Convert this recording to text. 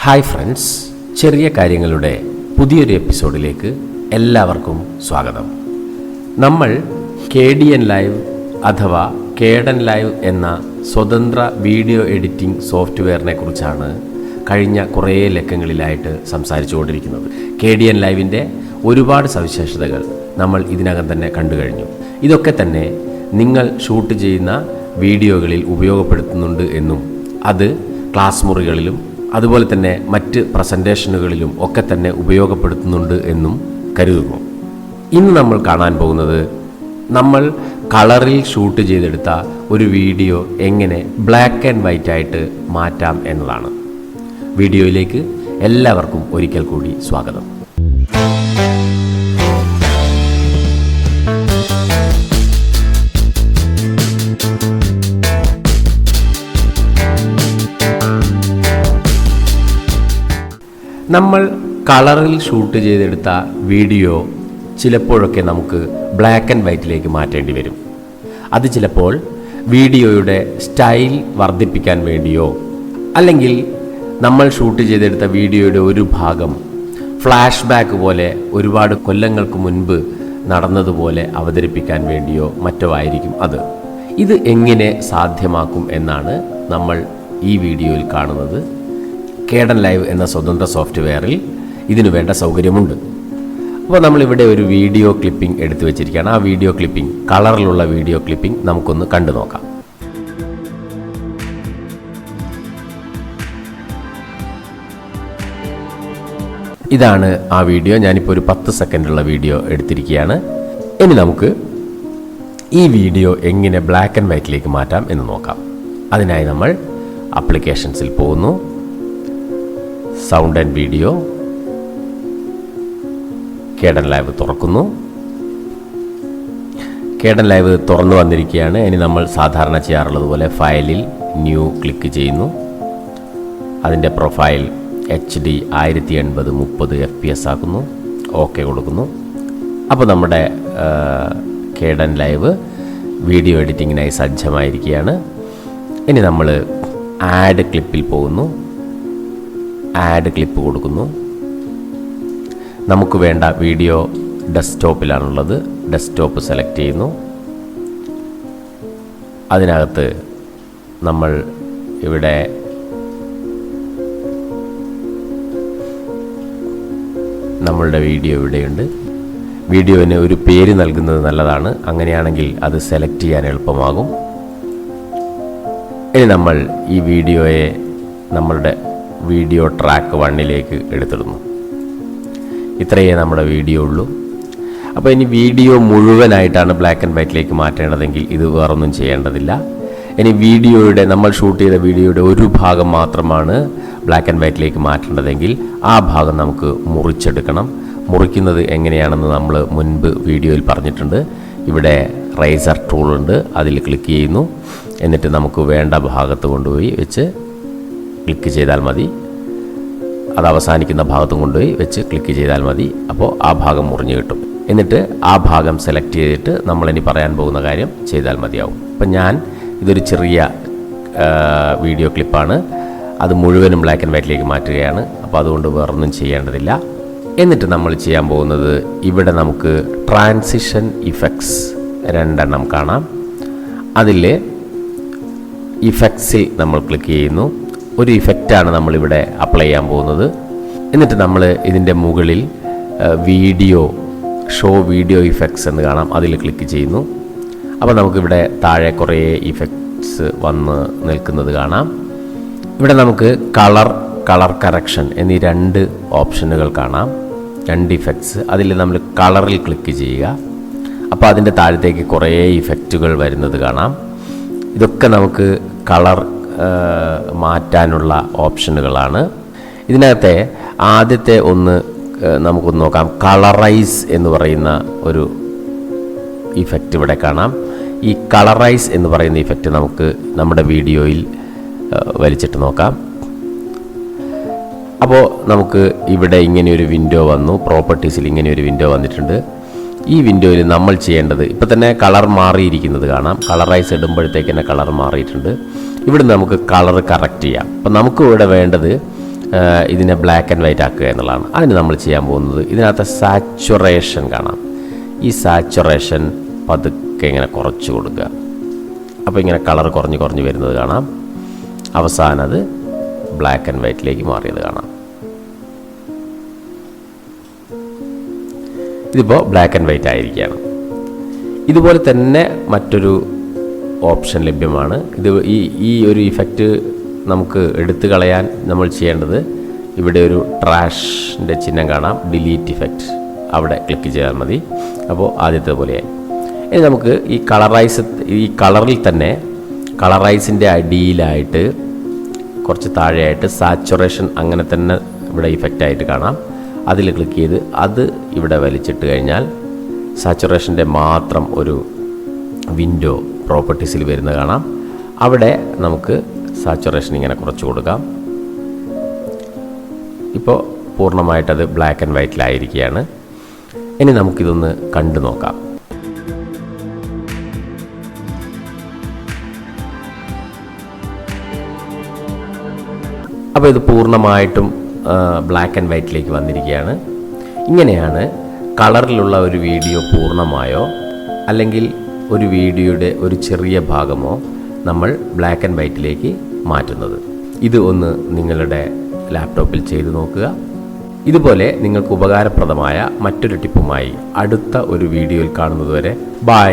Hi friends, ചെറിയ കാര്യങ്ങളുടെ പുതിയൊരു എപ്പിസോഡിലേക്ക് എല്ലാവർക്കും സ്വാഗതം. നമ്മൾ Kdenlive അഥവാ Kdenlive എന്ന സ്വതന്ത്ര വീഡിയോ എഡിറ്റിംഗ് സോഫ്റ്റ്വെയറിനെ കുറിച്ചാണ് കഴിഞ്ഞ കുറേ ലക്കങ്ങളിലായിട്ട് സംസാരിച്ചു കൊണ്ടിരിക്കുന്നത്. Kdenliveൻ്റെ ഒരുപാട് സവിശേഷതകൾ നമ്മൾ ഇതിനകം തന്നെ കണ്ടു കഴിഞ്ഞു. ഇതൊക്കെ തന്നെ നിങ്ങൾ ഷൂട്ട് ചെയ്യുന്ന വീഡിയോകളിൽ ഉപയോഗപ്പെടുത്തുന്നുണ്ട് എന്നും അത് ക്ലാസ് മുറികളിലും അതുപോലെ തന്നെ മറ്റ് പ്രസൻറ്റേഷനുകളിലും ഒക്കെ തന്നെ ഉപയോഗപ്പെടുത്തുന്നുണ്ട് എന്നും കരുതുന്നു. ഇന്ന് നമ്മൾ കാണാൻ പോകുന്നത് നമ്മൾ കളറിൽ ഷൂട്ട് ചെയ്തെടുത്ത ഒരു വീഡിയോ എങ്ങനെ ബ്ലാക്ക് ആൻഡ് വൈറ്റ് ആയിട്ട് മാറ്റാം എന്നതാണ്. വീഡിയോയിലേക്ക് എല്ലാവർക്കും ഒരിക്കൽ കൂടി സ്വാഗതം. നമ്മൾ കളറിൽ ഷൂട്ട് ചെയ്തെടുത്ത വീഡിയോ ചിലപ്പോഴൊക്കെ നമുക്ക് ബ്ലാക്ക് ആൻഡ് വൈറ്റിലേക്ക് മാറ്റേണ്ടി വരും. അത് ചിലപ്പോൾ വീഡിയോയുടെ സ്റ്റൈൽ വർദ്ധിപ്പിക്കാൻ വേണ്ടിയോ അല്ലെങ്കിൽ നമ്മൾ ഷൂട്ട് ചെയ്തെടുത്ത വീഡിയോയുടെ ഒരു ഭാഗം ഫ്ലാഷ് ബാക്ക് പോലെ ഒരുപാട് കൊല്ലങ്ങൾക്ക് മുൻപ് നടന്നതുപോലെ അവതരിപ്പിക്കാൻ വേണ്ടിയോ മറ്റോ ആയിരിക്കും അത്. ഇത് എങ്ങനെ സാധ്യമാക്കും എന്നാണ് നമ്മൾ ഈ വീഡിയോയിൽ കാണുന്നത്. Kdenlive എന്ന സ്വതന്ത്ര സോഫ്റ്റ്വെയറിൽ ഇതിനു വേണ്ട സൗകര്യമുണ്ട്. അപ്പോൾ നമ്മളിവിടെ ഒരു വീഡിയോ ക്ലിപ്പിംഗ് എടുത്തു വെച്ചിരിക്കുകയാണ്. ആ വീഡിയോ ക്ലിപ്പിംഗ്, കളറിലുള്ള വീഡിയോ ക്ലിപ്പിംഗ് നമുക്കൊന്ന് കണ്ടു നോക്കാം. ഇതാണ് ആ വീഡിയോ. ഞാനിപ്പോൾ ഒരു 10 സെക്കൻഡുള്ള വീഡിയോ എടുത്തിരിക്കുകയാണ്. ഇനി നമുക്ക് ഈ വീഡിയോ എങ്ങനെ ബ്ലാക്ക് ആൻഡ് വൈറ്റിലേക്ക് മാറ്റാം എന്ന് നോക്കാം. അതിനായി നമ്മൾ ആപ്ലിക്കേഷൻസിൽ പോകുന്നു. സൗണ്ട് ആൻഡ് വീഡിയോ, Kdenlive തുറക്കുന്നു. Kdenlive തുറന്നു വന്നിരിക്കുകയാണ്. ഇനി നമ്മൾ സാധാരണ ചെയ്യാറുള്ളതുപോലെ ഫയലിൽ ന്യൂ ക്ലിക്ക് ചെയ്യുന്നു. അതിൻ്റെ പ്രൊഫൈൽ HD 1080 30 FPS ആക്കുന്നു. ഓക്കെ കൊടുക്കുന്നു. അപ്പോൾ നമ്മുടെ Kdenlive വീഡിയോ എഡിറ്റിങ്ങിനായി സജ്ജമായിരിക്കുകയാണ്. ഇനി നമ്മൾ ആഡ് ക്ലിപ്പിൽ പോകുന്നു. ആഡ് ക്ലിപ്പ് കൊടുക്കുന്നു. നമുക്ക് വേണ്ട വീഡിയോ ഡെസ്ക്ടോപ്പിലാണുള്ളത്. ഡെസ്ക്ടോപ്പ് സെലക്ട് ചെയ്യുന്നു. അതിനകത്ത് നമ്മൾ ഇവിടെ നമ്മളുടെ വീഡിയോ ഇവിടെയുണ്ട്. വീഡിയോന് ഒരു പേര് നൽകുന്നത് നല്ലതാണ്. അങ്ങനെയാണെങ്കിൽ അത് സെലക്ട് ചെയ്യാൻ എളുപ്പമാകും. ഇനി നമ്മൾ ഈ വീഡിയോയെ നമ്മളുടെ വീഡിയോ ട്രാക്ക് 1ലേക്ക് എടുത്തിടുന്നു. ഇത്രയേ നമ്മുടെ വീഡിയോ ഉള്ളൂ. അപ്പോൾ ഇനി വീഡിയോ മുഴുവനായിട്ടാണ് ബ്ലാക്ക് ആൻഡ് വൈറ്റിലേക്ക് മാറ്റേണ്ടതെങ്കിൽ ഇത് വേറൊന്നും ചെയ്യേണ്ടതില്ല. ഇനി വീഡിയോയുടെ, നമ്മൾ ഷൂട്ട് ചെയ്ത വീഡിയോയുടെ ഒരു ഭാഗം മാത്രമാണ് ബ്ലാക്ക് ആൻഡ് വൈറ്റിലേക്ക് മാറ്റേണ്ടതെങ്കിൽ ആ ഭാഗം നമുക്ക് മുറിച്ചെടുക്കണം. മുറിക്കുന്നത് എങ്ങനെയാണെന്ന് നമ്മൾ മുൻപ് വീഡിയോയിൽ പറഞ്ഞിട്ടുണ്ട്. ഇവിടെ റൈസർ ടൂളുണ്ട്, അതിൽ ക്ലിക്ക് ചെയ്യുന്നു. എന്നിട്ട് നമുക്ക് വേണ്ട ഭാഗത്ത് കൊണ്ടുപോയി വെച്ച് ക്ലിക്ക് ചെയ്താൽ മതി. അത് അവസാനിക്കുന്ന ഭാഗത്തും കൊണ്ടുപോയി വെച്ച് ക്ലിക്ക് ചെയ്താൽ മതി. അപ്പോൾ ആ ഭാഗം മുറിഞ്ഞു കിട്ടും. എന്നിട്ട് ആ ഭാഗം സെലക്ട് ചെയ്തിട്ട് നമ്മളിനി പറയാൻ പോകുന്ന കാര്യം ചെയ്താൽ മതിയാവും. അപ്പം ഞാൻ ഇതൊരു ചെറിയ വീഡിയോ ക്ലിപ്പാണ്. അത് മുഴുവനും ബ്ലാക്ക് ആൻഡ് വൈറ്റിലേക്ക് മാറ്റുകയാണ്. അപ്പോൾ അതുകൊണ്ട് വേറൊന്നും ചെയ്യേണ്ടതില്ല. എന്നിട്ട് നമ്മൾ ചെയ്യാൻ പോകുന്നത്, ഇവിടെ നമുക്ക് ട്രാൻസിഷൻ ഇഫക്ട്സ് 2 എണ്ണം കാണാം. അതിൽ ഇഫക്ട്സിൽ നമ്മൾ ക്ലിക്ക് ചെയ്യുന്നു. ഒരു ഇഫക്റ്റാണ് നമ്മളിവിടെ അപ്ലൈ ചെയ്യാൻ പോകുന്നത്. എന്നിട്ട് നമ്മൾ ഇതിൻ്റെ മുകളിൽ ഷോ വീഡിയോ ഇഫക്ട്സ് എന്ന് കാണാം. അതിൽ ക്ലിക്ക് ചെയ്യുന്നു. അപ്പോൾ നമുക്കിവിടെ താഴെ കുറേ ഇഫക്ട്സ് വന്ന് നിൽക്കുന്നത് കാണാം. ഇവിടെ നമുക്ക് കളർ കറക്ഷൻ എന്നീ 2 ഓപ്ഷനുകൾ കാണാം. 2 ഇഫക്ട്സ്. അതിൽ നമ്മൾ കളറിൽ ക്ലിക്ക് ചെയ്യുക. അപ്പോൾ അതിൻ്റെ താഴത്തേക്ക് കുറേ ഇഫക്റ്റുകൾ വരുന്നത് കാണാം. ഇതൊക്കെ നമുക്ക് കളർ മാറ്റാനുള്ള ഓപ്ഷനുകളാണ്. ഇതിനകത്തെ ആദ്യത്തെ ഒന്ന് നമുക്കൊന്ന് നോക്കാം. കളറൈസ് എന്ന് പറയുന്ന ഒരു ഇഫക്റ്റ് ഇവിടെ കാണാം. ഈ കളറൈസ് എന്ന് പറയുന്ന ഇഫക്റ്റ് നമുക്ക് നമ്മുടെ വീഡിയോയിൽ വലിച്ചിട്ട് നോക്കാം. അപ്പോൾ നമുക്ക് ഇവിടെ ഇങ്ങനെയൊരു വിൻഡോ വന്നു. പ്രോപ്പർട്ടീസിൽ ഇങ്ങനെയൊരു വിൻഡോ വന്നിട്ടുണ്ട്. ഈ വിൻഡോയിൽ നമ്മൾ ചെയ്യേണ്ടത്, ഇപ്പം തന്നെ കളർ മാറിയിരിക്കുന്നത് കാണാം. കളറൈസ് ഇടുമ്പോഴത്തേക്ക് തന്നെ കളർ മാറിയിട്ടുണ്ട്. ഇവിടെ നമുക്ക് കളർ കറക്റ്റ് ചെയ്യാം. അപ്പം നമുക്ക് ഇവിടെ വേണ്ടത് ഇതിനെ ബ്ലാക്ക് ആൻഡ് വൈറ്റ് ആക്കുക എന്നുള്ളതാണ്. അതിന് നമ്മൾ ചെയ്യാൻ പോകുന്നത് ഇതിനകത്ത് സാച്ചുറേഷൻ കാണാം. ഈ സാച്ചുറേഷൻ പതുക്കെ ഇങ്ങനെ കുറച്ച് കൊടുക്കുക. അപ്പോൾ ഇങ്ങനെ കളർ കുറഞ്ഞ് വരുന്നത് കാണാം. അവസാനം അത് ബ്ലാക്ക് ആൻഡ് വൈറ്റിലേക്ക് മാറിയത് കാണാം. ഇതിപ്പോൾ ബ്ലാക്ക് ആൻഡ് വൈറ്റ് ആയിരിക്കുകയാണ്. ഇതുപോലെ തന്നെ മറ്റൊരു ഓപ്ഷൻ ലഭ്യമാണ്. ഈ ഒരു ഇഫക്റ്റ് നമുക്ക് എടുത്തു കളയാൻ നമ്മൾ ചെയ്യേണ്ടത്, ഇവിടെ ഒരു ട്രാഷിൻ്റെ ചിഹ്നം കാണാം, ഡിലീറ്റ് ഇഫക്റ്റ്, അവിടെ ക്ലിക്ക് ചെയ്താൽ മതി. അപ്പോൾ ആദ്യത്തെ പോലെയായി. ഇനി നമുക്ക് ഈ കളറിൽ തന്നെ കളറൈസിൻ്റെ അടിയിലായിട്ട് കുറച്ച് താഴെയായിട്ട് സാച്ചുറേഷൻ അങ്ങനെ തന്നെ ഇവിടെ ഇഫക്റ്റായിട്ട് കാണാം. അതിൽ ക്ലിക്ക് ചെയ്ത് അത് ഇവിടെ വലിച്ചിട്ട് കഴിഞ്ഞാൽ സാച്ചുറേഷൻ്റെ മാത്രം ഒരു വിൻഡോ പ്രോപ്പർട്ടീസിൽ വരുന്നത് കാണാം. അവിടെ നമുക്ക് സാച്ചുറേഷൻ ഇങ്ങനെ കുറച്ച് കൊടുക്കാം. ഇപ്പോൾ പൂർണ്ണമായിട്ടത് ബ്ലാക്ക് ആൻഡ് വൈറ്റിലായിരിക്കുകയാണ്. ഇനി നമുക്കിതൊന്ന് കണ്ടു നോക്കാം. അപ്പോൾ ഇത് പൂർണ്ണമായിട്ടും ബ്ലാക്ക് ആൻഡ് വൈറ്റിലേക്ക് വന്നിരിക്കുകയാണ്. ഇങ്ങനെയാണ് കളറിലുള്ള ഒരു വീഡിയോ പൂർണ്ണമായോ അല്ലെങ്കിൽ ഒരു വീഡിയോയുടെ ഒരു ചെറിയ ഭാഗമോ നമ്മൾ ബ്ലാക്ക് ആൻഡ് വൈറ്റിലേക്ക് മാറ്റുന്നത്. ഇത് ഒന്ന് നിങ്ങളുടെ ലാപ്ടോപ്പിൽ ചെയ്തു നോക്കുക. ഇതുപോലെ നിങ്ങൾക്ക് ഉപകാരപ്രദമായ മറ്റൊരു ടിപ്പുമായി അടുത്ത ഒരു വീഡിയോയിൽ കാണുന്നതുവരെ ബൈ.